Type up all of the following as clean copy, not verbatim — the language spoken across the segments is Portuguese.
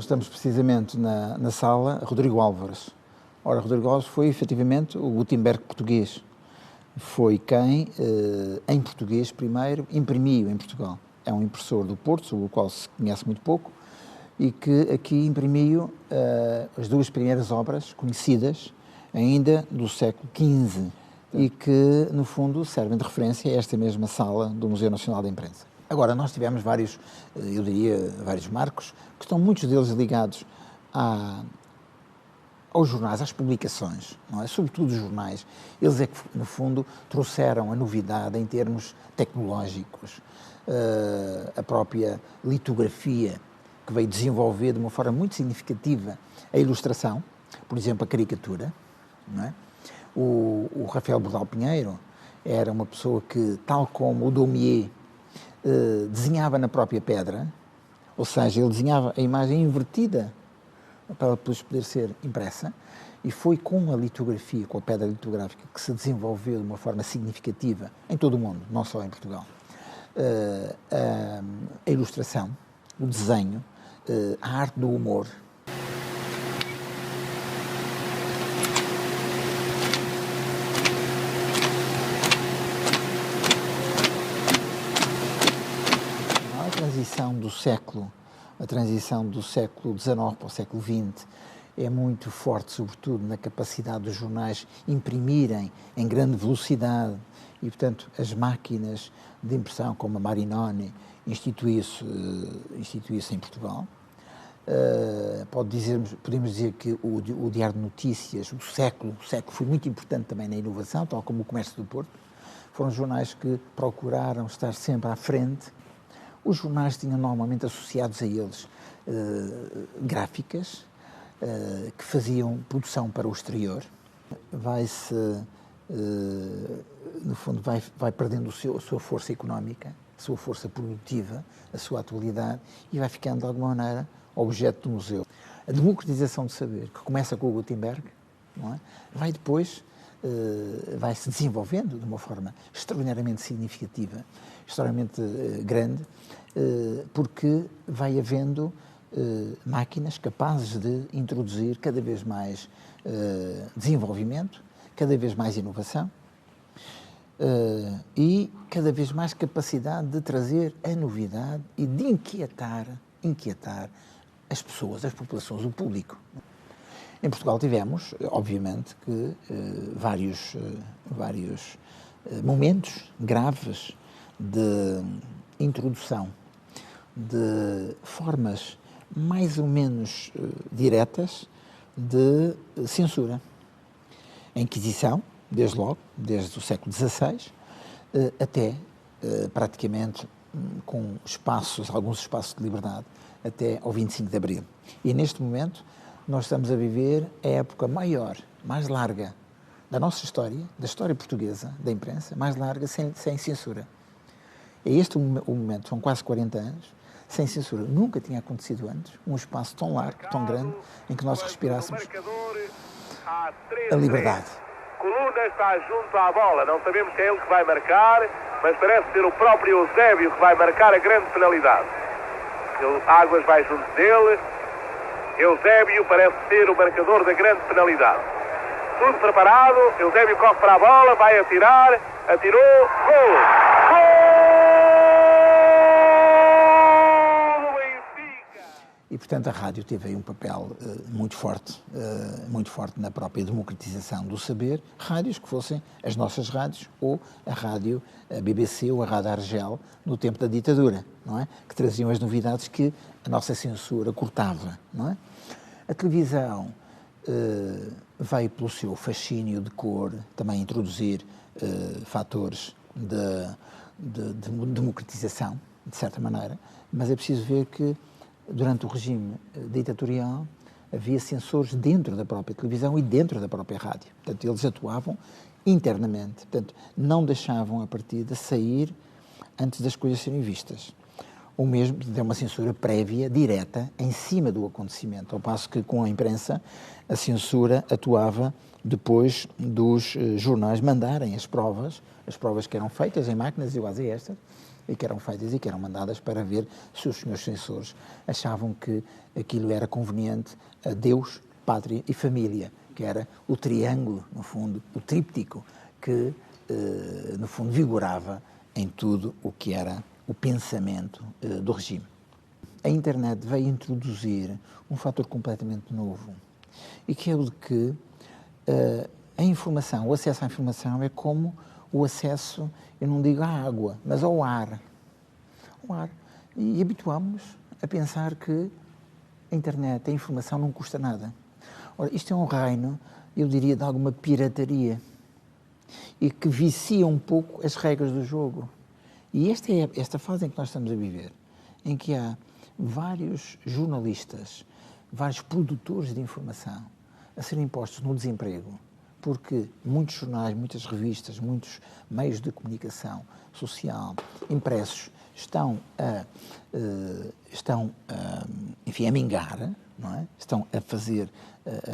estamos precisamente na sala Rodrigo Álvares. Ora, Rodrigo Álvares foi efetivamente o Gutenberg português. Foi quem, em português primeiro, imprimiu em Portugal. É um impressor do Porto, sobre o qual se conhece muito pouco, e que aqui imprimiu as duas primeiras obras conhecidas ainda do século XV e que, no fundo, servem de referência a esta mesma sala do Museu Nacional da Imprensa. Agora, nós tivemos vários, eu diria, vários marcos, que estão muitos deles ligados aos jornais, às publicações, não é? Sobretudo os jornais. Eles é que, no fundo, trouxeram a novidade em termos tecnológicos, a própria litografia, que veio desenvolver de uma forma muito significativa a ilustração, por exemplo, a caricatura, não é? O Rafael Bordal Pinheiro era uma pessoa que, tal como o Daumier, desenhava na própria pedra, ou seja, ele desenhava a imagem invertida para depois poder ser impressa, e foi com a litografia, com a pedra litográfica, que se desenvolveu de uma forma significativa em todo o mundo, não só em Portugal, a ilustração, o desenho, a arte do humor. A transição do século XIX para o século XX é muito forte, sobretudo na capacidade dos jornais imprimirem em grande velocidade e, portanto, as máquinas de impressão, como a Marinoni, instituiu-se em Portugal. Podemos dizer que o Diário de Notícias, o século foi muito importante também na inovação, tal como o Comércio do Porto. Foram jornais que procuraram estar sempre à frente. Os jornais tinham normalmente associados a eles gráficas que faziam produção para o exterior. No fundo, vai perdendo a sua força económica, a sua força produtiva, a sua atualidade e vai ficando, de alguma maneira, objeto do museu. A democratização do saber, que começa com o Gutenberg, não é? Vai se desenvolvendo de uma forma extraordinariamente significativa, extraordinariamente grande, porque vai havendo máquinas capazes de introduzir cada vez mais desenvolvimento, cada vez mais inovação e cada vez mais capacidade de trazer a novidade e de inquietar as pessoas, as populações, o público. Em Portugal tivemos, obviamente, que vários momentos graves de introdução de formas mais ou menos diretas de censura. A Inquisição, desde logo, desde o século XVI, até praticamente com alguns espaços de liberdade, até ao 25 de Abril. E neste momento nós estamos a viver a época maior, mais larga da nossa história, da história portuguesa, da imprensa, mais larga, sem censura. É este o momento, são quase 40 anos, sem censura. Nunca tinha acontecido antes um espaço tão largo, tão grande, em que nós respirássemos a liberdade. Coluna está junto à bola, não sabemos quem é ele que vai marcar, mas parece ser o próprio Eusébio que vai marcar a grande penalidade. Águas vai junto dele, Eusébio parece ser o marcador da grande penalidade. Tudo preparado, Eusébio corre para a bola, vai atirar, atirou, gol! Gol do Benfica! E, portanto, a rádio teve aí um papel muito forte na própria democratização do saber. Rádios que fossem as nossas rádios ou a BBC ou a Rádio Argel no tempo da ditadura, não é? Que traziam as novidades que a nossa censura cortava, não é? A televisão veio pelo seu fascínio de cor também introduzir fatores de democratização, de certa maneira, mas é preciso ver que durante o regime ditatorial havia censores dentro da própria televisão e dentro da própria rádio. Portanto, eles atuavam internamente, portanto, não deixavam a partida sair antes das coisas serem vistas. Ou mesmo de uma censura prévia, direta, em cima do acontecimento, ao passo que com a imprensa a censura atuava depois dos jornais mandarem as provas que eram feitas em máquinas iguais a estas, e que eram feitas e que eram mandadas para ver se os senhores censores achavam que aquilo era conveniente a Deus, pátria e família, que era o triângulo, no fundo, o tríptico, que, no fundo, vigorava em tudo o que era o pensamento do regime. A internet veio introduzir um fator completamente novo, e que é o de que a informação, o acesso à informação é como o acesso, eu não digo à água, mas ao ar. O ar. E habituámos-nos a pensar que a internet, a informação não custa nada. Ora, isto é um reino, eu diria, de alguma pirataria e que vicia um pouco as regras do jogo. E esta fase em que nós estamos a viver, em que há vários jornalistas, vários produtores de informação a serem postos no desemprego, porque muitos jornais, muitas revistas, muitos meios de comunicação social impressos estão enfim, a mingar, não é? Estão a fazer,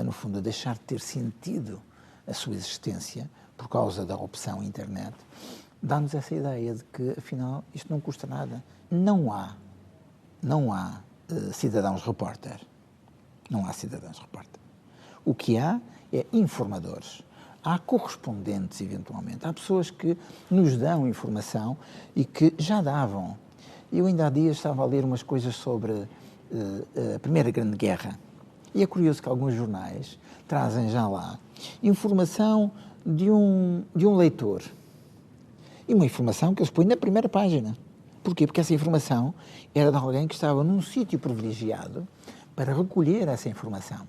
no fundo, a deixar de ter sentido a sua existência por causa da opção internet, dá-nos essa ideia de que, afinal, isto não custa nada. Não há cidadãos repórter. Não há cidadãos repórter. O que há é informadores. Há correspondentes, eventualmente. Há pessoas que nos dão informação e que já davam. Eu ainda há dias estava a ler umas coisas sobre a Primeira Grande Guerra. E é curioso que alguns jornais trazem já lá informação de um leitor. E uma informação que eles põem na primeira página. Porquê? Porque essa informação era de alguém que estava num sítio privilegiado para recolher essa informação.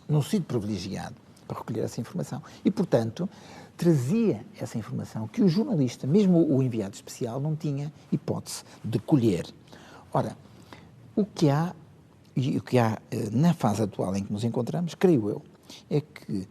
Num sítio privilegiado para recolher essa informação. E, portanto, trazia essa informação que o jornalista, mesmo o enviado especial, não tinha hipótese de colher. Ora, o que há na fase atual em que nos encontramos, creio eu, é que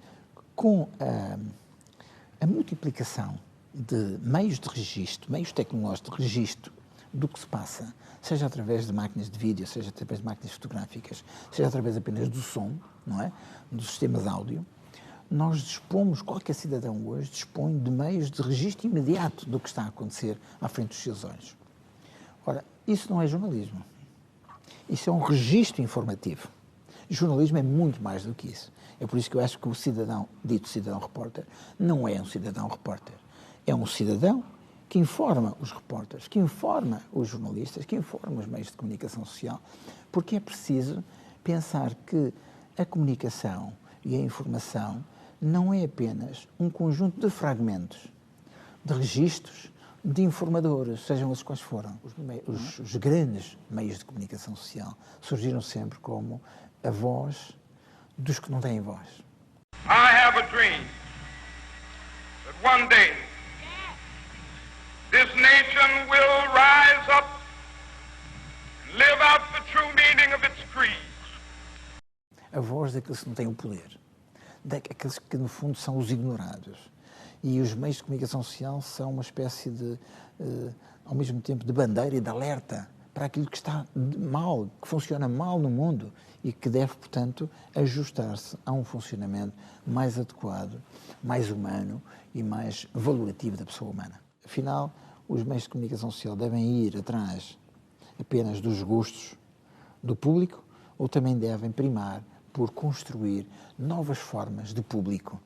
com a multiplicação de meios de registro, meios tecnológicos de registro do que se passa, seja através de máquinas de vídeo, seja através de máquinas fotográficas, seja através apenas do som, não é? Dos sistemas áudio, nós dispomos, qualquer cidadão hoje dispõe de meios de registro imediato do que está a acontecer à frente dos seus olhos. Ora, isso não é jornalismo. Isso é um registro informativo. Jornalismo é muito mais do que isso. É por isso que eu acho que o cidadão, dito cidadão repórter, não é um cidadão repórter. É um cidadão que informa os repórteres, que informa os jornalistas, que informa os meios de comunicação social, porque é preciso pensar que a comunicação e a informação não é apenas um conjunto de fragmentos, de registros, de informadores, sejam eles quais foram. Os grandes meios de comunicação social surgiram sempre como a voz dos que não têm voz. I have a dream that one day this nation will rise up and live out the true meaning of its creed. A voz daqueles que não têm o poder, daqueles que no fundo são os ignorados. E os meios de comunicação social são uma espécie de, ao mesmo tempo, de bandeira e de alerta para aquilo que está mal, que funciona mal no mundo e que deve, portanto, ajustar-se a um funcionamento mais adequado, mais humano e mais valorativo da pessoa humana. Afinal, os meios de comunicação social devem ir atrás apenas dos gostos do público ou também devem primar por construir novas formas de público?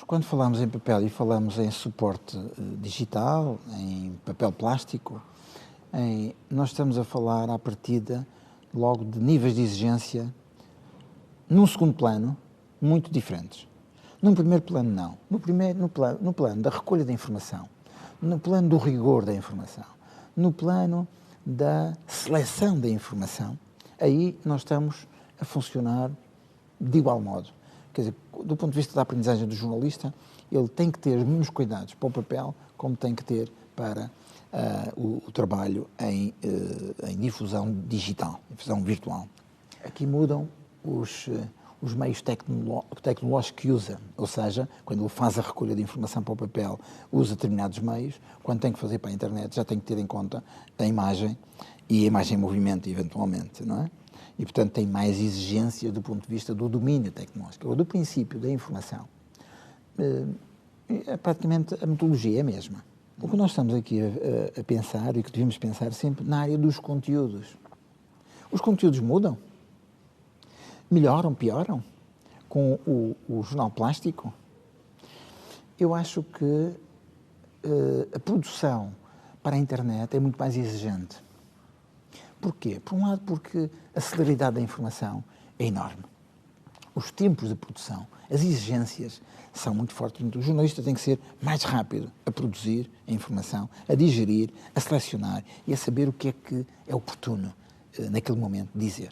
Quando falamos em papel e falamos em suporte digital, em papel plástico, nós estamos a falar à partida logo de níveis de exigência, num segundo plano, muito diferentes. Num primeiro plano, não. No plano da recolha da informação, no plano do rigor da informação, no plano da seleção da informação, aí nós estamos a funcionar de igual modo. Quer dizer, do ponto de vista da aprendizagem do jornalista, ele tem que ter os mesmos cuidados para o papel como tem que ter para o trabalho em difusão digital, difusão virtual. Aqui mudam os meios tecnológicos que usa, ou seja, quando ele faz a recolha de informação para o papel, usa determinados meios, quando tem que fazer para a internet já tem que ter em conta a imagem e a imagem em movimento, eventualmente, não é? E, portanto, tem mais exigências do ponto de vista do domínio tecnológico, ou do princípio da informação. Praticamente a metodologia é a mesma. O que nós estamos aqui a pensar e que devemos pensar sempre na área dos conteúdos. Os conteúdos mudam? Melhoram, pioram? Com o jornal plástico? Eu acho que a produção para a internet é muito mais exigente. Porquê? Por um lado, porque a celeridade da informação é enorme. Os tempos de produção, as exigências são muito fortes. O jornalista tem que ser mais rápido a produzir a informação, a digerir, a selecionar e a saber o que é oportuno naquele momento dizer.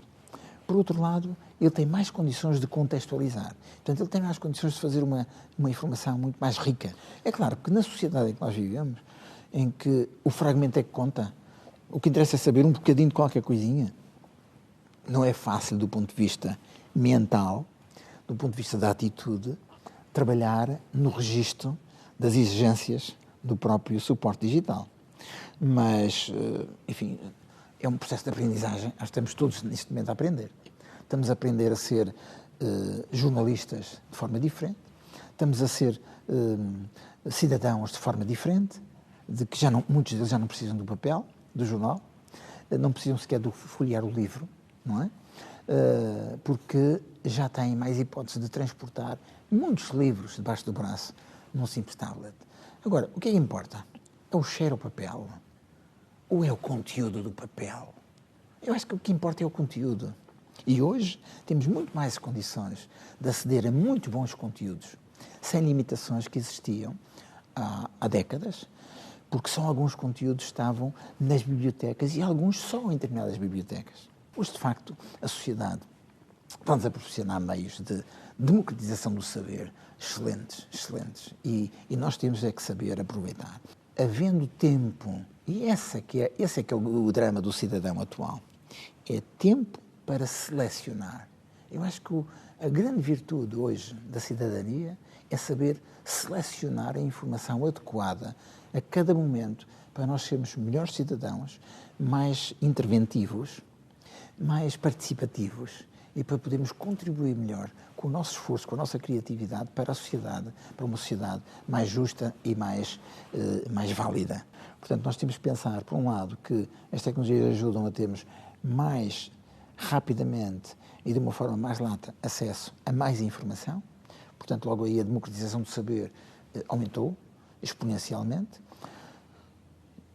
Por outro lado, ele tem mais condições de contextualizar. Portanto, ele tem mais condições de fazer uma informação muito mais rica. É claro que na sociedade em que nós vivemos, em que o fragmento é que conta, o que interessa é saber um bocadinho de qualquer coisinha, não é fácil do ponto de vista mental, do ponto de vista da atitude, trabalhar no registro das exigências do próprio suporte digital. Mas, enfim, é um processo de aprendizagem. Nós estamos todos neste momento a aprender. Estamos a aprender a ser jornalistas de forma diferente, estamos a ser cidadãos de forma diferente, de que muitos deles já não precisam do papel, do jornal, não precisam sequer de folhear o livro, não é? Porque já têm mais hipóteses de transportar muitos livros debaixo do braço num simples tablet. Agora, o que é que importa? É o cheiro ao papel? Ou é o conteúdo do papel? Eu acho que o que importa é o conteúdo. E hoje temos muito mais condições de aceder a muito bons conteúdos, sem limitações que existiam há décadas, porque só alguns conteúdos estavam nas bibliotecas e alguns só em determinadas bibliotecas. Hoje, de facto, a sociedade está-nos a proporcionar meios de democratização do saber excelentes. E nós temos é que saber aproveitar. Havendo tempo, e esse é que é o drama do cidadão atual, é tempo para selecionar. Eu acho que a grande virtude hoje da cidadania é saber selecionar a informação adequada a cada momento para nós sermos melhores cidadãos, mais interventivos, mais participativos e para podermos contribuir melhor com o nosso esforço, com a nossa criatividade para a sociedade, para uma sociedade mais justa e mais válida. Portanto, nós temos que pensar, por um lado, que as tecnologias ajudam a termos mais rapidamente e de uma forma mais lata acesso a mais informação. Portanto, logo aí a democratização do saber aumentou exponencialmente.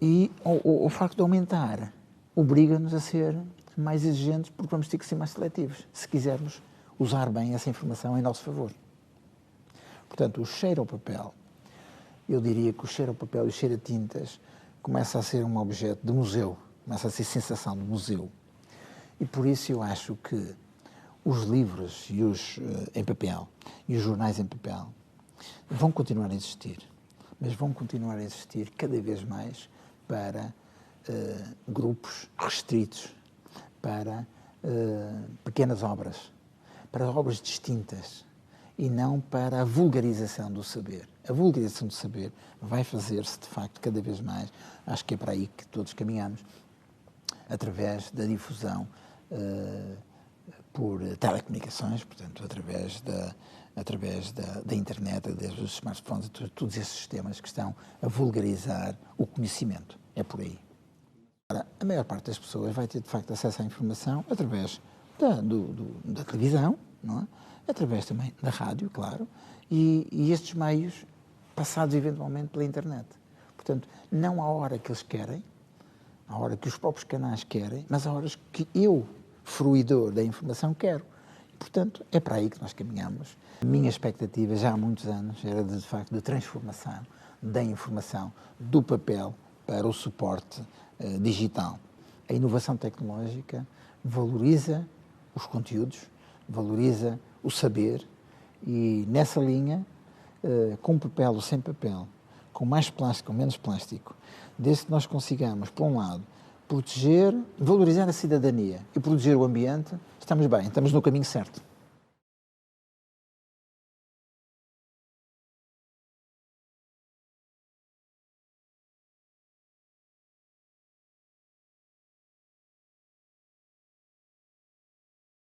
E o facto de aumentar obriga-nos a ser mais exigentes porque vamos ter que ser mais seletivos, se quisermos usar bem essa informação em nosso favor. Portanto, o cheiro ao papel, eu diria que o cheiro ao papel e o cheiro a tintas começa a ser um objeto de museu, começa a ser sensação de museu. E por isso eu acho que os livros e em papel e os jornais em papel vão continuar a existir, mas vão continuar a existir cada vez mais para grupos restritos, para pequenas obras, para obras distintas e não para a vulgarização do saber. A vulgarização do saber vai fazer-se, de facto, cada vez mais, acho que é para aí que todos caminhamos, através da difusão por telecomunicações, portanto, através da internet, desde os smartphones, todos esses sistemas que estão a vulgarizar o conhecimento. É por aí. Ora, a maior parte das pessoas vai ter, de facto, acesso à informação através da televisão, não é? Através também da rádio, claro, e estes meios passados eventualmente pela internet. Portanto, não à hora que eles querem, à hora que os próprios canais querem, mas à horas que eu, fruidor da informação, quero. E, portanto, é para aí que nós caminhamos. A minha expectativa, já há muitos anos, era de facto de transformação da informação do papel para o suporte digital. A inovação tecnológica valoriza os conteúdos, valoriza o saber e, nessa linha, com papel ou sem papel, com mais plástico ou menos plástico, desde que nós consigamos, por um lado, proteger, valorizar a cidadania e proteger o ambiente, estamos bem, estamos no caminho certo.